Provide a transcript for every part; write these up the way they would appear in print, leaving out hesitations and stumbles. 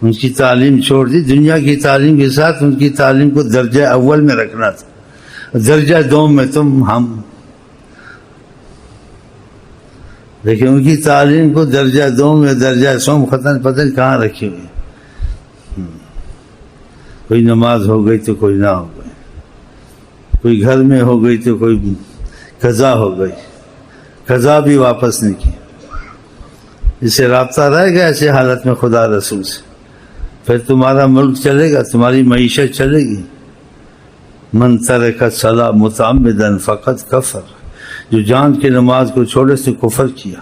ان کی تعلیم چھوڑ دی، دنیا کی تعلیم کے ساتھ ان کی تعلیم کو درجہ اول میں رکھنا تھا، درجہ دوم میں تم ہم، لیکن ان کی تعلیم کو درجہ دوم یا درجہ سوم پتہ کہاں رکھی ہوئی، کوئی نماز ہو گئی تو کوئی نہ ہو گئی، کوئی گھر میں ہو گئی تو کوئی قضا ہو گئی، قضا بھی واپس نہیں کی، اسے رابطہ رہ گیا ایسے حالت میں خدا رسول سے، پھر تمہارا ملک چلے گا، تمہاری معیشت چلے گی۔ من ترک الصلاۃ متعمدا فقد کفر، جو جان کے نماز کو چھوڑے سے کفر کیا،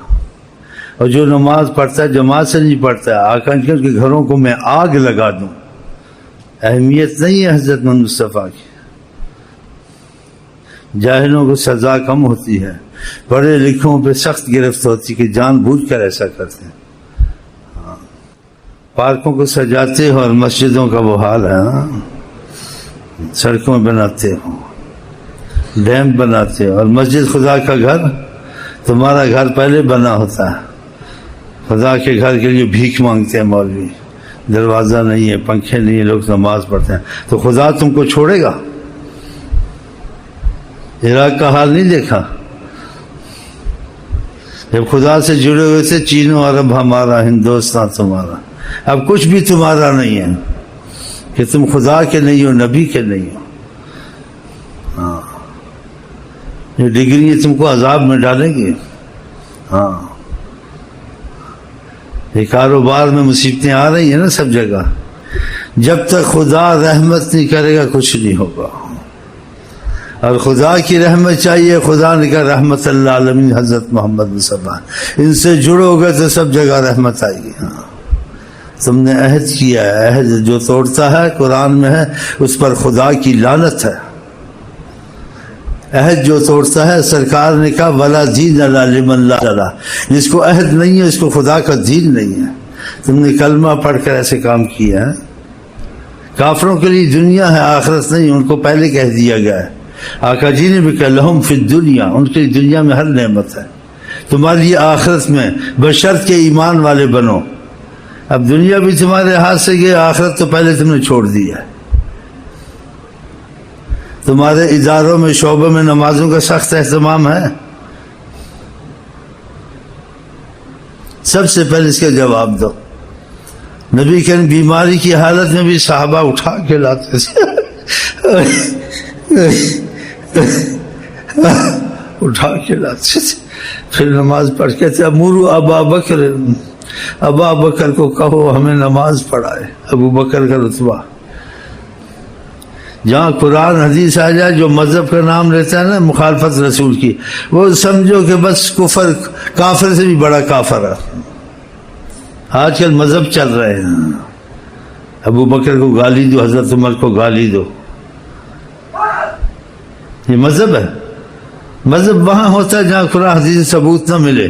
اور جو نماز پڑھتا ہے جماعت سے نہیں پڑھتا ہے، آقا کے گھروں کو میں آگ لگا دوں۔ اہمیت نہیں ہے حضرت محمد مصطفیٰ کی، جاہلوں کو سزا کم ہوتی ہے، پڑھے لکھوں پہ سخت گرفت ہوتی کہ جان بوجھ کر ایسا کرتے ہیں۔ پارکوں کو سجاتے ہو اور مسجدوں کا وہ حال ہے، سڑکوں بناتے ہو، ڈیم بناتے ہو، اور مسجد خدا کا گھر، تمہارا گھر پہلے بنا ہوتا ہے، خدا کے گھر کے لیے بھیک مانگتے ہیں مولوی، دروازہ نہیں ہے، پنکھے نہیں ہیں، لوگ نماز پڑھتے ہیں، تو خدا تم کو چھوڑے گا؟ عراق کا حال نہیں دیکھا؟ جب خدا سے جڑے ہوئے تھے، چین و عرب ہمارا، ہندوستان تمہارا، اب کچھ بھی تمہارا نہیں ہے کہ تم خدا کے نہیں ہو، نبی کے نہیں ہو۔ یہ ڈگری تم کو عذاب میں ڈالیں گے۔ یہ کاروبار میں مصیبتیں آ رہی ہیں نا سب جگہ، جب تک خدا رحمت نہیں کرے گا کچھ نہیں ہوگا، اور خدا کی رحمت چاہیے۔ خدا نے کہا رحمت اللہ عالمین حضرت محمد مصطفیٰ، ان سے جڑو گے تو سب جگہ رحمت آئے گی۔ تم نے عہد کیا ہے، عہد جو توڑتا ہے قرآن میں ہے اس پر خدا کی لعنت ہے۔ عہد جو توڑتا ہے، سرکار نے کہا ولا دین الا لمن لا الا، جس کو عہد نہیں ہے اس کو خدا کا دین نہیں ہے۔ تم نے کلمہ پڑھ کر ایسے کام کیا ہے۔ کافروں کے لیے دنیا ہے، آخرت نہیں، ان کو پہلے کہہ دیا گیا ہے۔ آقا جی نے بھی کہا لہم فی الدنیا، ان کے لیے دنیا میں ہر نعمت ہے، تمہارے لیے آخرت میں، بشرط کے ایمان والے بنو۔ اب دنیا بھی تمہارے ہاتھ سے گئی، آخرت تو پہلے تم نے چھوڑ دی ہے۔ تمہارے اداروں میں، شعبوں میں نمازوں کا سخت اہتمام ہے؟ سب سے پہلے اس کا جواب دو۔ نبی کے بیماری کی حالت میں بھی صحابہ اٹھا کے لاتے تھے، اٹھا کے لاتے تھے، پھر نماز پڑھ کے تھے اموروا ابا بکر، ابا بکر کو کہو ہمیں نماز پڑھائے۔ ابو بکر کا رتبہ، جہاں قرآن حدیث آ جائے، جو مذہب کا نام لیتا ہے نا مخالفت رسول کی، وہ سمجھو کہ بس کفر، کافر سے بھی بڑا کافر ہے۔ آج کل مذہب چل رہے ہیں، ابو بکر کو گالی دو، حضرت عمر کو گالی دو، یہ مذہب ہے؟ مذہب وہاں ہوتا ہے جہاں قرآن حدیث ثبوت نہ ملے،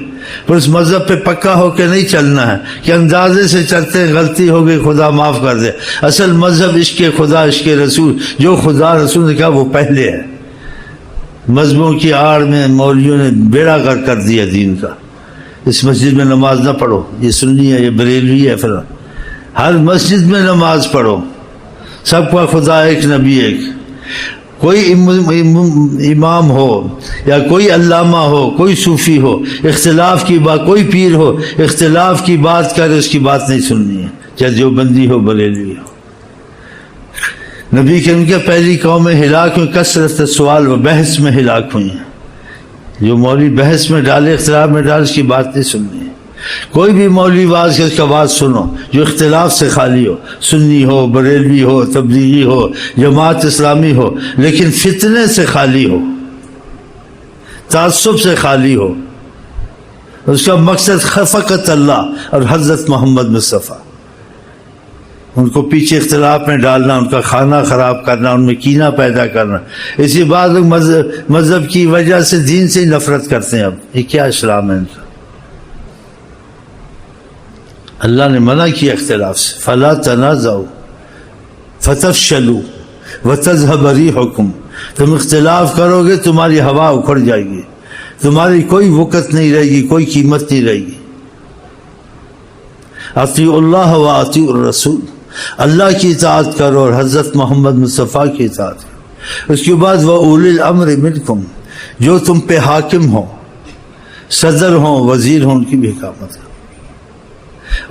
پر اس مذہب پہ پکا ہو کے نہیں چلنا ہے کہ اندازے سے چلتے غلطی ہو گئی خدا معاف کر دے۔ اصل مذہب عشق خدا، عشق رسول، جو خدا رسول نے کہا وہ پہلے ہے۔ مذہبوں کی آڑ میں مولویوں نے بیڑا غرق کر دیا دین کا۔ اس مسجد میں نماز نہ پڑھو، یہ سنی ہے، یہ بریلوی ہے، پھر ہر مسجد میں نماز پڑھو، سب کا خدا ایک، نبی ایک۔ کوئی امام ہو یا کوئی علامہ ہو، کوئی صوفی ہو، اختلاف کی بات، کوئی پیر ہو اختلاف کی بات کرے، اس کی بات نہیں سننی ہے، چاہے دیوبندی ہو، بریلوی ہو۔ نبی کے ان کے پہلی قومیں ہلاک ہوئی کثرت سوال و بحث میں ہلاک ہوئی ہیں۔ جو مولوی بحث میں ڈالے، اختلاف میں ڈالے، اس کی بات نہیں سننی ہے۔ کوئی بھی مولوی واز کے اس کا بات سنو جو اختلاف سے خالی ہو، سنی ہو، بریلوی ہو، تبلیغی ہو، جماعت اسلامی ہو، لیکن فتنے سے خالی ہو، تعصب سے خالی ہو، اس کا مقصد فقط اللہ اور حضرت محمد مصطفیٰ۔ ان کو پیچھے اختلاف میں ڈالنا، ان کا کھانا خراب کرنا، ان میں کینہ پیدا کرنا۔ اسی بات لوگ مذہب کی وجہ سے دین سے نفرت کرتے ہیں۔ اب یہ کیا اسلام ہے ان کا؟ اللہ نے منع کیا اختلاف سے، فلا تنازعوا فتفشلوا وتذهب ريحكم، تم اختلاف کرو گے تمہاری ہوا اکھڑ جائے گی، تمہاری کوئی وقت نہیں رہے گی، کوئی قیمت نہیں رہے گی۔ اطیعوا اللہ و اطیعوا الرسول، اللہ کی اطاعت کرو اور حضرت محمد مصطفیٰ کی اطاعت کرو۔ اس کے بعد وَأُولِي الْأَمْرِ مِنْكُمْ، جو تم پہ حاکم ہوں، صدر ہوں، وزیر ہوں، ان کی بھی حکامت کرو۔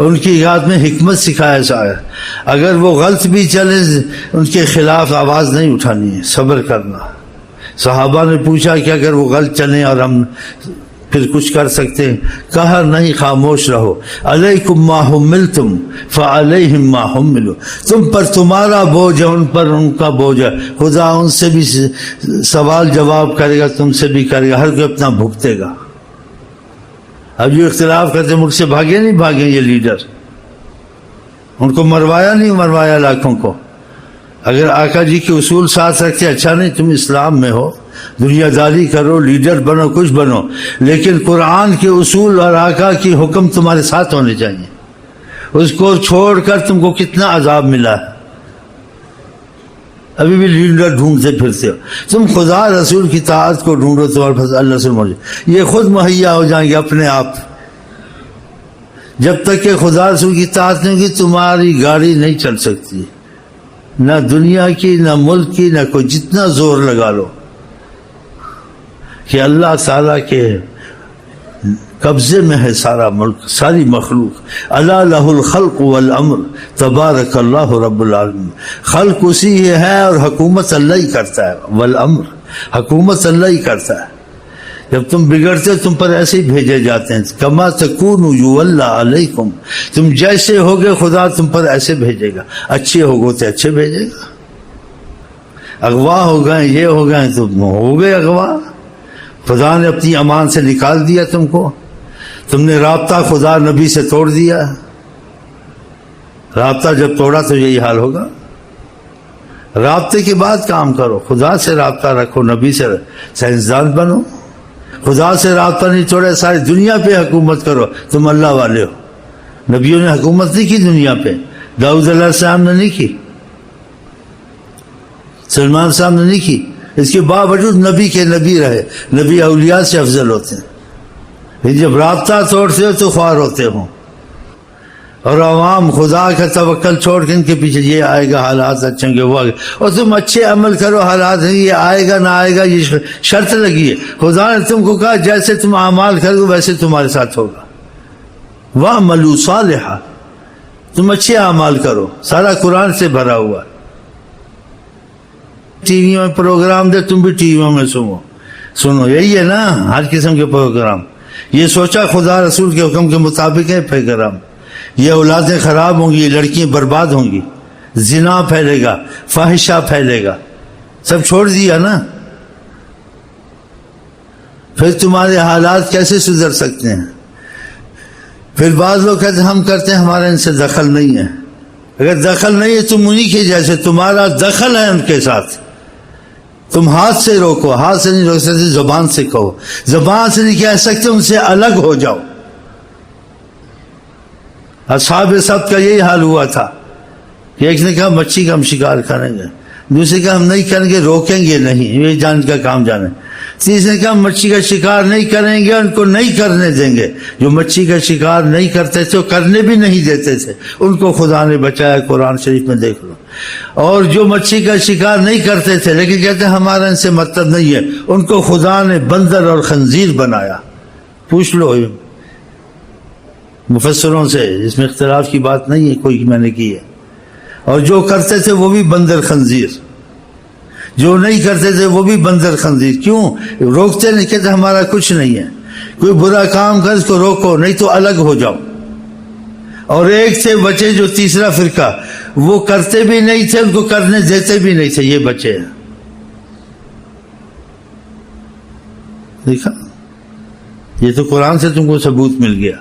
ان کی اطاعت میں حکمت سکھایا جائے، اگر وہ غلط بھی چلے ان کے خلاف آواز نہیں اٹھانی ہے، صبر کرنا۔ صحابہ نے پوچھا کہ اگر وہ غلط چلیں اور ہم پھر کچھ کر سکتے ہیں، کہا نہیں، خاموش رہو۔ علیکم ما حملتم فعلیہم ما حملوا، تم پر تمہارا بوجھ ہے، ان پر ان کا بوجھ ہے، خدا ان سے بھی سوال جواب کرے گا، تم سے بھی کرے گا، ہر کوئی اپنا بھگتے گا۔ اب جو اختلاف کرتے ملک سے بھاگے نہیں بھاگے یہ لیڈر، ان کو مروایا نہیں مروایا لاکھوں کو۔ اگر آقا جی کے اصول ساتھ رکھتے، اچھا نہیں تم اسلام میں ہو، دنیا داری کرو، لیڈر بنو، کچھ بنو، لیکن قرآن کے اصول اور آقا کی حکم تمہارے ساتھ ہونے چاہیے۔ اس کو چھوڑ کر تم کو کتنا عذاب ملا ہے، ابھی بھی لیڈر ڈھونڈتے پھرتے ہو۔ تم خدا رسول کی اطاعت کو ڈھونڈو، تمہارے پاس اللہ سے موجود، یہ خود مہیا ہو جائیں گے اپنے آپ۔ جب تک کہ خدا رسول کی اطاعت نہیں ہوگی تمہاری گاڑی نہیں چل سکتی، نہ دنیا کی، نہ ملک کی، نہ کوئی، جتنا زور لگا لو۔ کہ اللہ تعالیٰ کے قبضے میں ہے سارا ملک، ساری مخلوق۔ الا لہ الخلق والامر تبارک اللہ رب العالمین، خلق اسی ہے اور حکومت اللہ ہی کرتا ہے، والامر، حکومت اللہ ہی کرتا ہے۔ جب تم بگڑتے تم پر ایسے ہی بھیجے جاتے ہیں، کما تکونوا یولی علیکم، تم جیسے ہوگے خدا تم پر ایسے بھیجے گا، اچھے ہوگے تو اچھے بھیجے گا۔ اغوا ہو گئے، یہ ہو گئے، تو ہو گئے اغوا، خدا نے اپنی امان سے نکال دیا تم کو، تم نے رابطہ خدا نبی سے توڑ دیا۔ رابطہ جب توڑا تو یہی حال ہوگا۔ رابطے کے بعد کام کرو، خدا سے رابطہ رکھو، نبی سے، سائنسدان بنو۔ خدا سے رابطہ نہیں توڑا، ساری دنیا پہ حکومت کرو، تم اللہ والے ہو۔ نبیوں نے حکومت نہیں کی دنیا پہ، داؤد علیہ السلام نے نہیں کی، سلمان صاحب نے نہیں کی، اس کے باوجود نبی کے نبی رہے۔ نبی اولیاء سے افضل ہوتے ہیں، جب رابطہ توڑتے ہو تو خوار ہوتے ہو۔ اور عوام خدا کا توکل چھوڑ کے ان کے پیچھے یہ آئے گا، حالات اچھے ہوں گے، وہ آگے، اور تم اچھے عمل کرو، حالات ہیں یہ آئے گا نہ آئے گا، یہ شرط لگی ہے۔ خدا نے تم کو کہا جیسے تم اعمال کرو ویسے تمہارے ساتھ ہوگا۔ وَاعْمَلُوا صَالِحًا، تم اچھے اعمال کرو، سارا قرآن سے بھرا ہوا۔ ٹی وی میں پروگرام دے، تم بھی ٹی ویوں میں سنو، یہی ہے نا ہر قسم کے پروگرام۔ یہ سوچا خدا رسول کے حکم کے مطابق ہے پروگرام، یہ اولادیں خراب ہوں گی، یہ لڑکیاں برباد ہوں گی، زنا پھیلے گا، فاحشہ پھیلے گا، سب چھوڑ دیا نا۔ پھر تمہارے حالات کیسے سدھر سکتے ہیں؟ پھر بعض لوگ کہتے ہیں ہم کرتے ہیں، ہمارا ان سے دخل نہیں ہے۔ اگر دخل نہیں ہے تم انہی کے جیسے، تمہارا دخل ہے ان کے ساتھ، تم ہاتھ سے روکو، ہاتھ سے نہیں روک سکتے، زبان سے کہو، زبان سے نہیں کہہ سکتے، ان سے الگ ہو جاؤ۔ اصحاب سبت کا یہی حال ہوا تھا کہ ایک نے کہا مچھی کا ہم شکار کریں گے، دوسرے کہا ہم نہیں کریں گے، روکیں گے نہیں، یہ جان کا کام جانے، تیسرے نے کہا مچھی کا شکار نہیں کریں گے، ان کو نہیں کرنے دیں گے۔ جو مچھی کا شکار نہیں کرتے تھے وہ کرنے بھی نہیں دیتے تھے، ان کو خدا نے بچایا، قرآن شریف میں دیکھ لو۔ اور جو مچھی کا شکار نہیں کرتے تھے لیکن کہتے ہیں ہمارا ان سے مطلب نہیں ہے، ان کو خدا نے بندر اور خنزیر بنایا۔ پوچھ لو مفسروں سے، اس میں اختلاف کی بات نہیں ہے کوئی، میں نے کی ہے۔ اور جو کرتے تھے وہ بھی بندر خنزیر، جو نہیں کرتے تھے وہ بھی بندر خنزیر۔ کیوں روکتے نہیں؟ کہتے ہمارا کچھ نہیں ہے، کوئی برا کام کر اس کو روکو، نہیں تو الگ ہو جاؤ۔ اور ایک سے بچے جو تیسرا فرقہ، وہ کرتے بھی نہیں تھے، ان کو کرنے دیتے بھی نہیں تھے، یہ بچے ہیں۔ دیکھا، یہ تو قرآن سے تم کو ثبوت مل گیا۔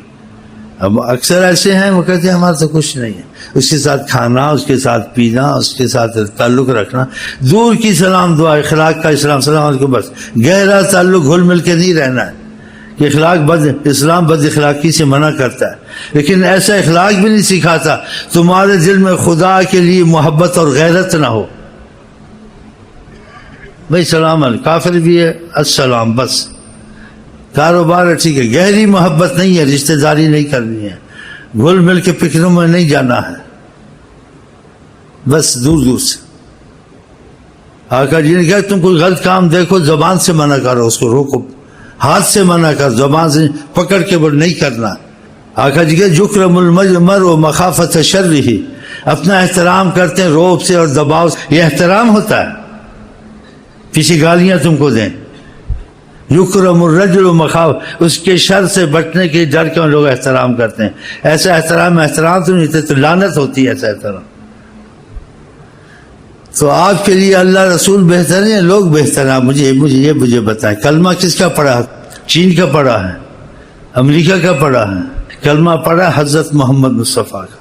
اب اکثر ایسے ہیں وہ کہتے ہیں ہمارا تو کچھ نہیں ہے، اس کے ساتھ کھانا، اس کے ساتھ پینا، اس کے ساتھ تعلق رکھنا، دور کی سلام دعا، اخلاق کا اسلام سلام علیکم، بس گہرا تعلق گھل مل کے نہیں رہنا ہے۔ کہ اخلاق اسلام بد اخلاقی سے منع کرتا ہے، لیکن ایسا اخلاق بھی نہیں سکھاتا تمہارے دل میں خدا کے لیے محبت اور غیرت نہ ہو۔ بھائی سلام علیکم، کافر بھی ہے السلام، بس کاروبار ہے ٹھیک ہے، گہری محبت نہیں ہے، رشتہ داری نہیں کرنی ہے، گھل مل کے پکنوں میں نہیں جانا ہے، بس دور دور سے۔ آقا جی نے کہا تم کوئی غلط کام دیکھو زبان سے منع کرو، اس کو روکو، ہاتھ سے منع کر، زبان سے پکڑ کے وہ نہیں کرنا۔ آقا جی کہ یکرم المرء مخافۃ شرہ، اپنا احترام کرتے ہیں روب سے اور دباؤ سے، یہ احترام ہوتا ہے؟ کسی گالیاں تم کو دیں، یکرم الرجل مخاف، اس کے شر سے بچنے کے ڈر کے لوگ احترام کرتے ہیں۔ ایسا احترام تو نہیں تھے، تو لعنت ہوتی ہے ایسا احترام۔ تو آپ کے لیے اللہ رسول بہتر ہیں، لوگ بہتر ہیں؟ مجھے بتائیں، کلمہ کس کا پڑھا؟ چین کا پڑھا ہے، امریکہ کا پڑھا ہے؟ کلمہ پڑھا حضرت محمد مصطفیٰ کا۔